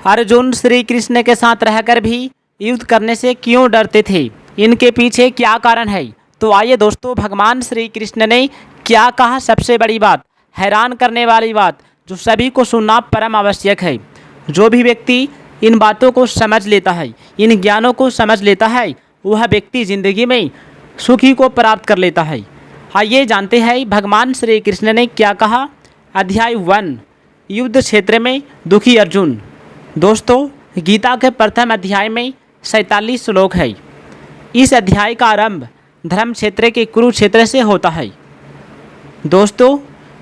अर्जुन श्री कृष्ण के साथ रहकर भी युद्ध करने से क्यों डरते थे, इनके पीछे क्या कारण है। तो आइए दोस्तों, भगवान श्री कृष्ण ने क्या कहा, सबसे बड़ी बात, हैरान करने वाली बात, जो सभी को सुनना परम आवश्यक है। जो भी व्यक्ति इन बातों को समझ लेता है, इन ज्ञानों को समझ लेता है, वह व्यक्ति जिंदगी में सुखी को प्राप्त कर लेता है। आइए जानते हैं भगवान श्री कृष्ण ने क्या कहा। अध्याय 1, युद्ध क्षेत्र में दुखी अर्जुन। दोस्तों, गीता के प्रथम अध्याय में 47 श्लोक है। इस अध्याय का आरंभ धर्म क्षेत्र के कुरुक्षेत्र से होता है। दोस्तों,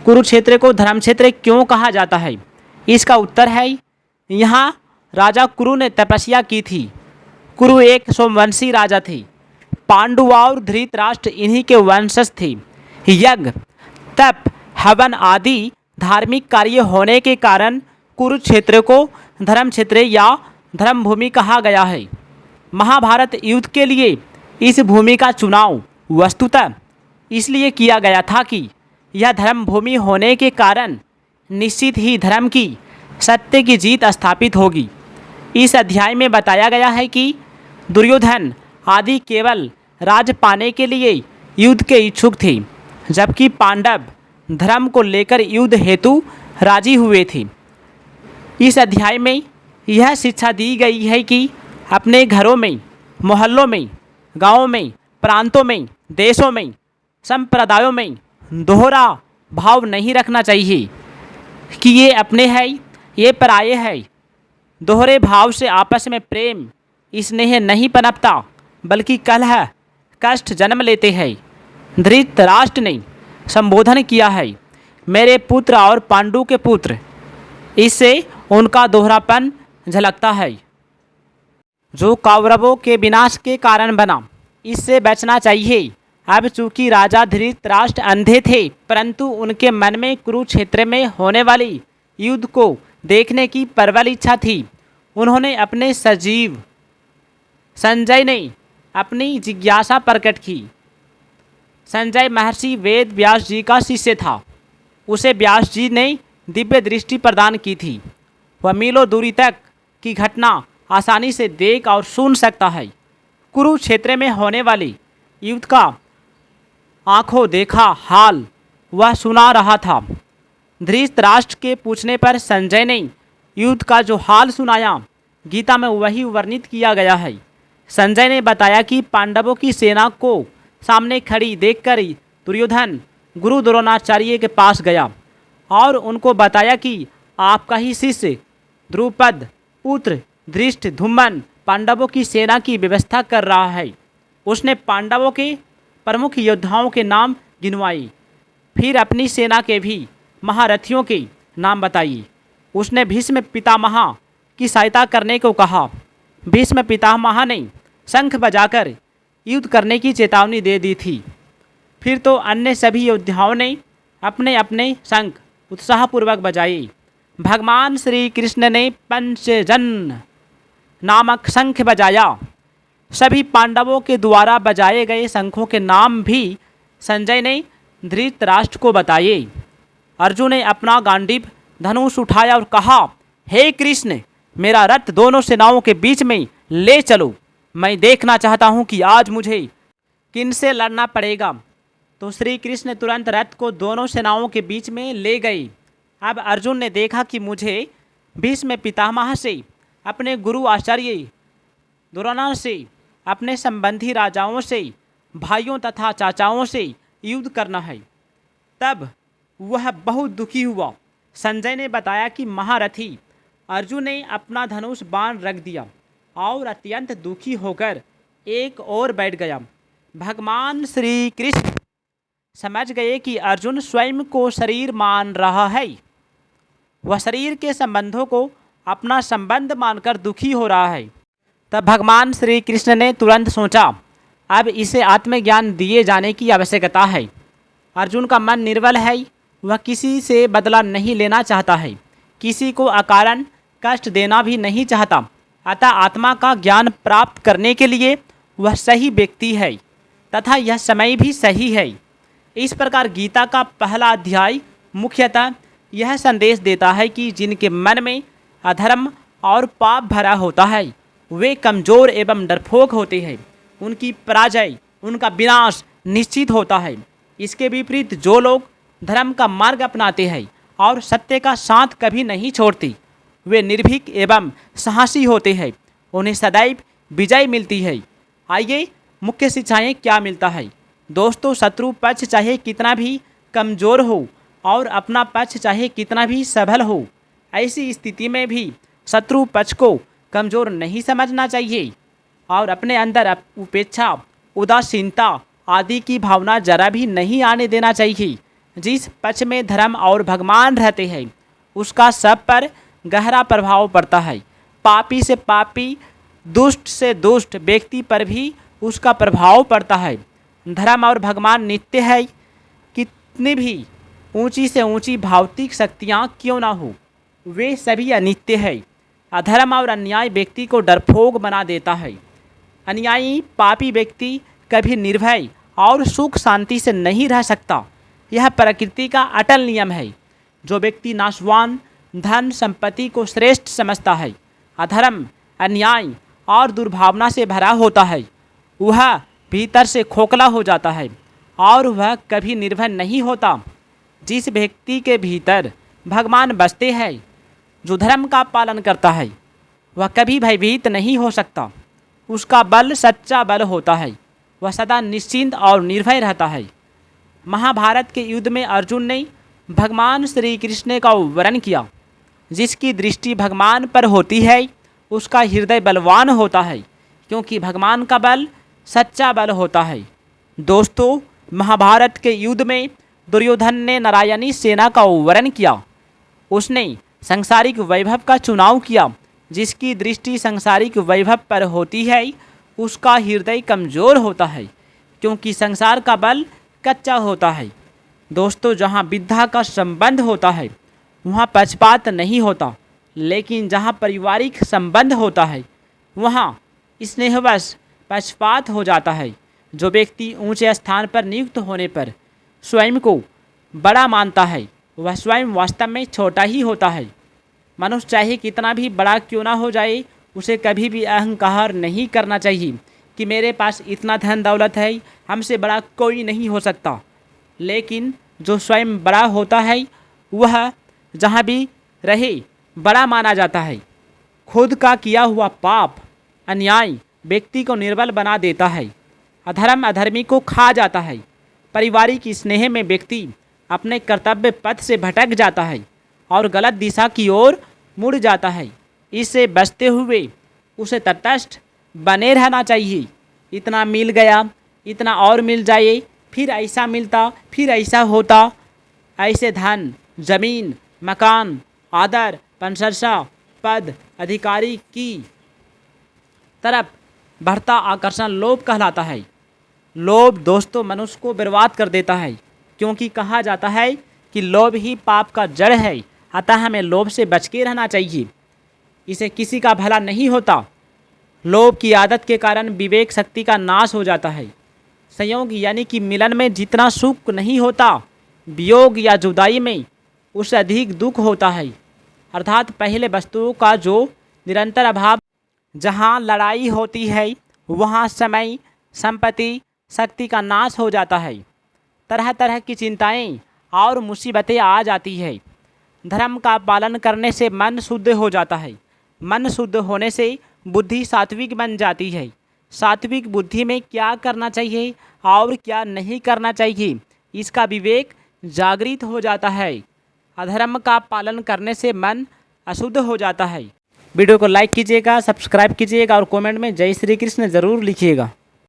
कुरुक्षेत्र को धर्म क्षेत्र क्यों कहा जाता है, इसका उत्तर है, यहाँ राजा कुरु ने तपस्या की थी। कुरु एक सोमवंशी राजा थे। पांडु और धृतराष्ट्र इन्हीं के वंशज थे। यज्ञ, तप, हवन आदि धार्मिक कार्य होने के कारण कुरुक्षेत्र को धर्म क्षेत्र या धर्म भूमि कहा गया है। महाभारत युद्ध के लिए इस भूमि का चुनाव वस्तुतः इसलिए किया गया था कि यह धर्म भूमि होने के कारण निश्चित ही धर्म की, सत्य की जीत स्थापित होगी। इस अध्याय में बताया गया है कि दुर्योधन आदि केवल राज पाने के लिए युद्ध के इच्छुक थे, जबकि पांडव धर्म को लेकर युद्ध हेतु राजी हुए थे। इस अध्याय में यह शिक्षा दी गई है कि अपने घरों में, मोहल्लों में, गांवों में, प्रांतों में, देशों में, संप्रदायों में दोहरा भाव नहीं रखना चाहिए कि ये अपने हैं, ये पराये हैं। दोहरे भाव से आपस में प्रेम, स्नेह नहीं पनपता, बल्कि कलह, कष्ट जन्म लेते हैं। धृतराष्ट्र ने संबोधन किया है, मेरे पुत्र और पांडु के पुत्र। इससे उनका दोहरापन झलकता है, जो कौरवों के विनाश के कारण बना। इससे बचना चाहिए। अब चूंकि राजा धृतराष्ट्र अंधे थे, परंतु उनके मन में कुरुक्षेत्र में होने वाली युद्ध को देखने की प्रबल इच्छा थी। उन्होंने अपने सजीव संजय ने अपनी जिज्ञासा प्रकट की। संजय महर्षि वेद व्यास जी का शिष्य था। उसे व्यास जी ने दिव्य दृष्टि प्रदान की थी। वह मीलों दूरी तक की घटना आसानी से देख और सुन सकता है। कुरुक्षेत्र में होने वाली युद्ध का आंखों देखा हाल वह सुना रहा था। धृतराष्ट्र के पूछने पर संजय ने युद्ध का जो हाल सुनाया, गीता में वही वर्णित किया गया है। संजय ने बताया कि पांडवों की सेना को सामने खड़ी देखकर दुर्योधन गुरु द्रोणाचार्य के पास गया और उनको बताया कि आपका ही शिष्य द्रुपद पुत्र धृष्टद्युम्न पांडवों की सेना की व्यवस्था कर रहा है। उसने पांडवों के प्रमुख योद्धाओं के नाम गिनवाए, फिर अपनी सेना के भी महारथियों के नाम बताइए। उसने भीष्म पितामह की सहायता करने को कहा। भीष्म पितामह ने शंख बजाकर युद्ध करने की चेतावनी दे दी थी। फिर तो अन्य सभी योद्धाओं ने अपने अपने शंख उत्साहपूर्वक बजाए। भगवान श्री कृष्ण ने पंचजन नामक शंख बजाया। सभी पांडवों के द्वारा बजाए गए शंखों के नाम भी संजय ने धृतराष्ट्र को बताए। अर्जुन ने अपना गांडीव धनुष उठाया और कहा, हे कृष्ण, मेरा रथ दोनों सेनाओं के बीच में ले चलो। मैं देखना चाहता हूँ कि आज मुझे किनसे लड़ना पड़ेगा। तो श्री कृष्ण तुरंत रथ को दोनों सेनाओं के बीच में ले गए। अब अर्जुन ने देखा कि मुझे भीष्म पितामह से, अपने गुरु आचार्य द्रोणाचार्य से, अपने संबंधी राजाओं से, भाइयों तथा चाचाओं से युद्ध करना है। तब वह बहुत दुखी हुआ। संजय ने बताया कि महारथी अर्जुन ने अपना धनुष बाण रख दिया और अत्यंत दुखी होकर एक ओर बैठ गया। भगवान श्री कृष्ण समझ गए कि अर्जुन स्वयं को शरीर मान रहा है। वह शरीर के संबंधों को अपना संबंध मानकर दुखी हो रहा है। तब भगवान श्री कृष्ण ने तुरंत सोचा, अब इसे आत्मज्ञान दिए जाने की आवश्यकता है। अर्जुन का मन निर्बल है, वह किसी से बदला नहीं लेना चाहता है, किसी को अकारण कष्ट देना भी नहीं चाहता। अतः आत्मा का ज्ञान प्राप्त करने के लिए वह सही व्यक्ति है तथा यह समय भी सही है। इस प्रकार गीता का पहला अध्याय मुख्यतः यह संदेश देता है कि जिनके मन में अधर्म और पाप भरा होता है। वे कमज़ोर एवं डरपोक होते हैं। उनकी पराजय, उनका विनाश निश्चित होता है। इसके विपरीत जो लोग धर्म का मार्ग अपनाते हैं और सत्य का साथ कभी नहीं छोड़ते, वे निर्भीक एवं साहसी होते हैं। उन्हें सदैव विजय मिलती है। आइए मुख्य शिक्षाएं क्या मिलता है। दोस्तों, शत्रु पक्ष चाहे कितना भी कमज़ोर हो और अपना पक्ष चाहे कितना भी सबल हो, ऐसी स्थिति में भी शत्रु पक्ष को कमज़ोर नहीं समझना चाहिए और अपने अंदर उपेक्षा, उदासीनता आदि की भावना जरा भी नहीं आने देना चाहिए। जिस पक्ष में धर्म और भगवान रहते हैं उसका सब पर गहरा प्रभाव पड़ता है। पापी से पापी, दुष्ट से दुष्ट व्यक्ति पर भी उसका प्रभाव पड़ता है। धर्म और भगवान नित्य है। कितनी भी ऊंची से ऊंची भौतिक शक्तियाँ क्यों ना हो, वे सभी अनित्य है। अधर्म और अन्याय व्यक्ति को डरपोक बना देता है। अन्यायी पापी व्यक्ति कभी निर्भय और सुख शांति से नहीं रह सकता। यह प्रकृति का अटल नियम है। जो व्यक्ति नाशवान धन संपत्ति को श्रेष्ठ समझता है, अधर्म, अन्याय और दुर्भावना से भरा होता है, वह भीतर से खोखला हो जाता है और वह कभी निर्भय नहीं होता। जिस व्यक्ति के भीतर भगवान बसते हैं, जो धर्म का पालन करता है, वह कभी भयभीत नहीं हो सकता। उसका बल सच्चा बल होता है। वह सदा निश्चिंत और निर्भय रहता है। महाभारत के युद्ध में अर्जुन ने भगवान श्री कृष्ण का वर्णन किया। जिसकी दृष्टि भगवान पर होती है उसका हृदय बलवान होता है, क्योंकि भगवान का बल सच्चा बल होता है। दोस्तों, महाभारत के युद्ध में दुर्योधन ने नारायणी सेना का वर्णन किया। उसने सांसारिक वैभव का चुनाव किया। जिसकी दृष्टि सांसारिक वैभव पर होती है उसका हृदय कमज़ोर होता है, क्योंकि संसार का बल कच्चा होता है। दोस्तों, जहाँ विद्या का संबंध होता है वहाँ पक्षपात नहीं होता, लेकिन जहाँ पारिवारिक संबंध होता है वहाँ स्नेहवश पक्षपात हो जाता है। जो व्यक्ति ऊंचे स्थान पर नियुक्त होने पर स्वयं को बड़ा मानता है, वह स्वयं वास्तव में छोटा ही होता है। मनुष्य चाहे कितना भी बड़ा क्यों ना हो जाए, उसे कभी भी अहंकार नहीं करना चाहिए कि मेरे पास इतना धन दौलत है, हमसे बड़ा कोई नहीं हो सकता। लेकिन जो स्वयं बड़ा होता है वह जहाँ भी रहे बड़ा माना जाता है। खुद का किया हुआ पाप, अन्याय व्यक्ति को निर्बल बना देता है। अधर्म अधर्मी को खा जाता है। पारिवारिक स्नेह में व्यक्ति अपने कर्तव्य पथ से भटक जाता है और गलत दिशा की ओर मुड़ जाता है। इससे बचते हुए उसे तटस्थ बने रहना चाहिए। इतना मिल गया, इतना और मिल जाए, फिर ऐसा मिलता, फिर ऐसा होता, ऐसे धन, जमीन, मकान, आदर, प्रशंसा, पद, अधिकारी की तरफ बढ़ता आकर्षण लोभ कहलाता है। लोभ दोस्तों मनुष्य को बर्बाद कर देता है, क्योंकि कहा जाता है कि लोभ ही पाप का जड़ है। अतः हमें लोभ से बच के रहना चाहिए। इसे किसी का भला नहीं होता। लोभ की आदत के कारण विवेक शक्ति का नाश हो जाता है। संयोग यानी कि मिलन में जितना सुख नहीं होता, वियोग या जुदाई में उससे अधिक दुख होता है। अर्थात पहले वस्तुओं का जो निरंतर अभाव। जहाँ लड़ाई होती है वहाँ समय, संपत्ति, शक्ति का नाश हो जाता है। तरह तरह की चिंताएं और मुसीबतें आ जाती है। धर्म का पालन करने से मन शुद्ध हो जाता है। मन शुद्ध होने से बुद्धि सात्विक बन जाती है। सात्विक बुद्धि में क्या करना चाहिए और क्या नहीं करना चाहिए, इसका विवेक जागृत हो जाता है। अधर्म का पालन करने से मन अशुद्ध हो जाता है। वीडियो को लाइक कीजिएगा, सब्सक्राइब कीजिएगा और कमेंट में जय श्री कृष्ण ज़रूर लिखिएगा।